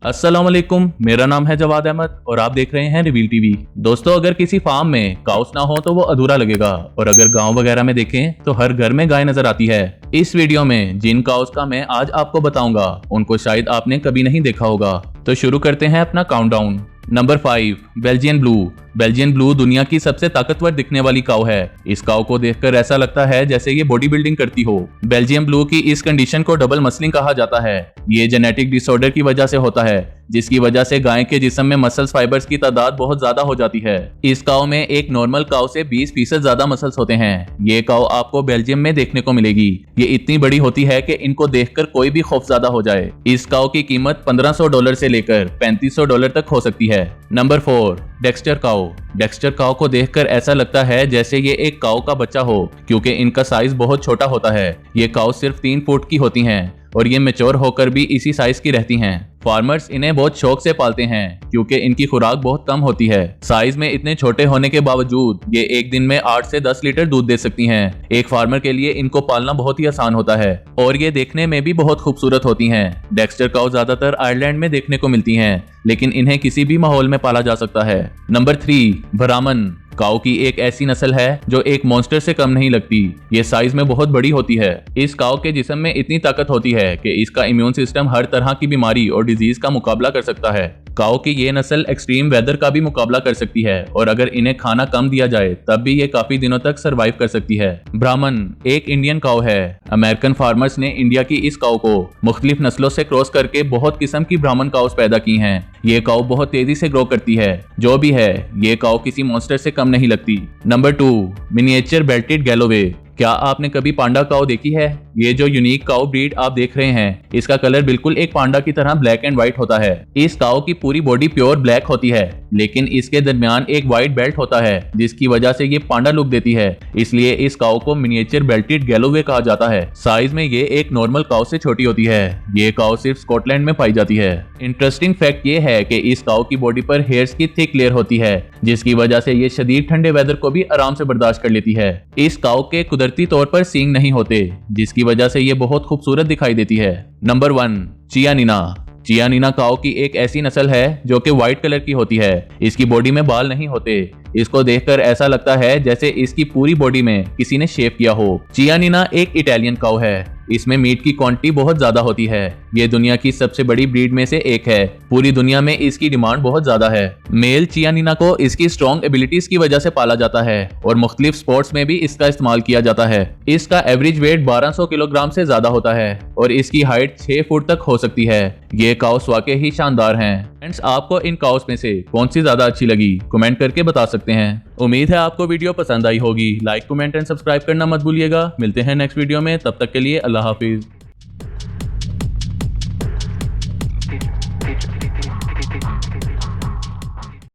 अस्सलाम वालेकुम, मेरा नाम है जवाद अहमद और आप देख रहे हैं रिवील टीवी। दोस्तों, अगर किसी फार्म में काउस ना हो तो वो अधूरा लगेगा, और अगर गांव वगैरह में देखें तो हर घर में गाय नजर आती है। इस वीडियो में जिन काउस का मैं आज आपको बताऊंगा उनको शायद आपने कभी नहीं देखा होगा। तो शुरू करते हैं अपना countdown. Number 5, Belgian blue. Belgian blue दुनिया की सबसे ताकतवर दिखने वाली काऊ है। इस काऊ को देखकर ऐसा लगता है जैसे ये बॉडी बिल्डिंग करती हो। बेल्जियन ब्लू की इस कंडीशन को डबल मसलिंग कहा जाता है। ये जेनेटिक डिसऑर्डर की वजह से होता है, जिसकी वजह से गाय के जिस्म में मसल्स फाइबर्स की तादाद बहुत ज्यादा हो जाती है। इस काऊ में एक नॉर्मल काऊ से 20% ज्यादा मसल्स होते हैं। ये काऊ आपको बेल्जियम में देखने को मिलेगी। ये इतनी बड़ी होती है कि इनको देखकर कोई भी खौफज़दा हो जाए। इस काऊ की कीमत $1500 से लेकर $3500 तक हो सकती है। नंबर 4, डेक्स्टर काऊ। डेक्स्टर काऊ को देखकर ऐसा लगता है जैसे ये एक काऊ का बच्चा हो, क्योंकि इनका साइज बहुत छोटा होता है। ये काऊ सिर्फ 3 फुट की होती हैं और ये मैच्योर होकर भी इसी साइज की रहती हैं। फार्मर्स इन्हें बहुत शौक से पालते हैं क्योंकि इनकी खुराक बहुत कम होती है। साइज में इतने छोटे होने के बावजूद ये एक दिन में 8 से 10 लीटर दूध दे सकती हैं। एक फार्मर के लिए इनको पालना बहुत ही आसान होता है और ये देखने में भी बहुत खूबसूरत होती हैं। डेक्स्टर काऊ ज्यादातर आयरलैंड में देखने को मिलती हैं, लेकिन इन्हें किसी भी माहौल में पाला जा सकता है। नंबर 3, ब्राह्मण। काऊ की एक ऐसी नस्ल है जो एक मॉन्स्टर से कम नहीं लगती। ये साइज में बहुत बड़ी होती है। इस काऊ के जिस्म में इतनी ताकत होती है कि इसका इम्यून सिस्टम हर तरह की बीमारी और डिजीज का मुकाबला कर सकता है। काऊ की ये नस्ल एक्सट्रीम वेदर का भी मुकाबला कर सकती है और अगर इन्हें खाना कम दिया जाए तब भी ये काफी दिनों तक सरवाइव कर सकती है। ब्राह्मण एक इंडियन काऊ है। अमेरिकन फार्मर्स ने इंडिया की इस काऊ को मुख्तलिफ नस्लों से क्रॉस करके बहुत किस्म की ब्राह्मण काउस पैदा की हैं। ये काऊ बहुत तेजी से ग्रो करती है। जो भी है, ये काऊ किसी मॉन्स्टर से कम नहीं लगती। Number 2, miniature belted Galloway. क्या आपने कभी पांडा काऊ देखी है? ये जो यूनिक काऊ ब्रीड आप देख रहे हैं, इसका कलर बिल्कुल एक पांडा की तरह ब्लैक एंड व्हाइट होता है। इस काऊ की पूरी बॉडी प्योर ब्लैक होती है, लेकिन इसके दरमियान एक व्हाइट बेल्ट होता है, जिसकी वजह से ये पांडा लुक देती है। इसलिए इस काऊ को मिनिएचर बेल्टेड गैलोवे कहा जाता है। साइज में ये एक नॉर्मल काऊ से छोटी होती है। ये काऊ सिर्फ स्कॉटलैंड में पाई जाती है। इंटरेस्टिंग फैक्ट ये है कि इस काऊ की बॉडी पर हेयर्स की थिक लेयर होती है, जिसकी वजह से ये शदीद ठंडे वेदर को भी आराम से बर्दाश्त कर लेती है। इस काऊ के कुदरती तौर पर सींग नहीं होते, जिसकी वजह से ये बहुत खूबसूरत दिखाई देती है। नंबर 1, चियानिना। चियानिना काऊ की एक ऐसी नस्ल है जो कि व्हाइट कलर की होती है। इसकी बॉडी में बाल नहीं होते। इसको देखकर ऐसा लगता है जैसे इसकी पूरी बॉडी में किसी ने शेव किया हो। चियानिना एक इटालियन काऊ है। इसमें मीट की क्वांटिटी बहुत ज्यादा होती है। ये दुनिया की सबसे बड़ी ब्रीड में से एक है। पूरी दुनिया में इसकी डिमांड बहुत ज्यादा है। मेल चियानिना को इसकी स्ट्रॉन्ग एबिलिटीज की वजह से पाला जाता है और मुख्तलिफ स्पोर्ट्स में भी इसका इस्तेमाल किया जाता है। इसका एवरेज वेट 1200 किलोग्राम से ज्यादा होता है और इसकी हाइट 6 फुट तक हो सकती है। ये काउस वाकई ही शानदार हैं। फ्रेंड्स, आपको इन काउस में से कौन सी ज्यादा अच्छी लगी कमेंट करके बता सकते हैं। उम्मीद है आपको वीडियो पसंद आई होगी। लाइक, कमेंट एंड सब्सक्राइब करना मत भूलिएगा। मिलते हैं नेक्स्ट वीडियो में, तब तक के लिए अल्लाह हाफिज।